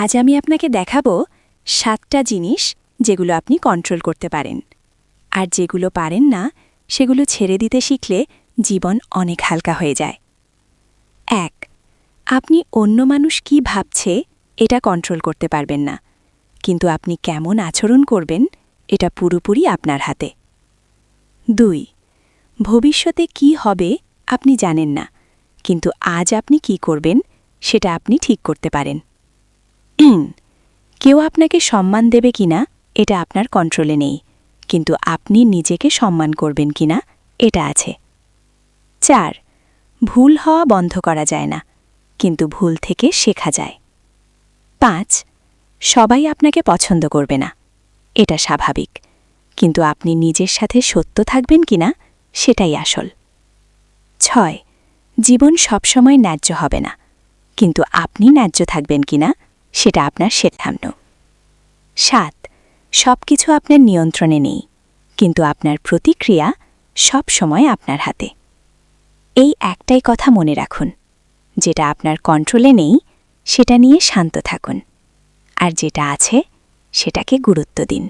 আজ আমি আপনাকে দেখাবো 7টা জিনিস যেগুলো আপনি কন্ট্রোল করতে পারেন আর যেগুলো পারেন না সেগুলো ছেড়ে দিতে শিখলে জীবন অনেক হালকা হয়ে যায়। 1. আপনি অন্য মানুষ কি ভাবছে এটা কন্ট্রোল করতে পারবেন না, কিন্তু আপনি কেমন আচরণ করবেন এটা পুরোপুরি আপনার হাতে। 2. ভবিষ্যতে কি হবে আপনি জানেন না, কিন্তু আজ আপনি কি করবেন সেটা আপনি ঠিক করতে পারেন। কেউ আপনাকে সম্মান দেবে কিনা এটা আপনার কন্ট্রোলে নেই, কিন্তু আপনি নিজেকে সম্মান করবেন কিনা এটা আছে। 4. ভুল হওয়া বন্ধ করা যায় না, কিন্তু ভুল থেকে শেখা যায়। 5. সবাই আপনাকে পছন্দ করবে না, এটা স্বাভাবিক, কিন্তু আপনি নিজের সাথে সত্য থাকবেন কিনা সেটাই আসল। 6. জীবন সবসময় ন্যায্য হবে না, কিন্তু আপনি ন্যায্য থাকবেন কিনা সেটা আপনার সিদ্ধান্ত। 7. সবকিছু আপনার নিয়ন্ত্রণে নেই, কিন্তু আপনার প্রতিক্রিয়া সব সময় আপনার হাতে। এই একটাই কথা মনে রাখুন, যেটা আপনার কন্ট্রোলে নেই সেটা নিয়ে শান্ত থাকুন, আর যেটা আছে সেটাকে গুরুত্ব দিন।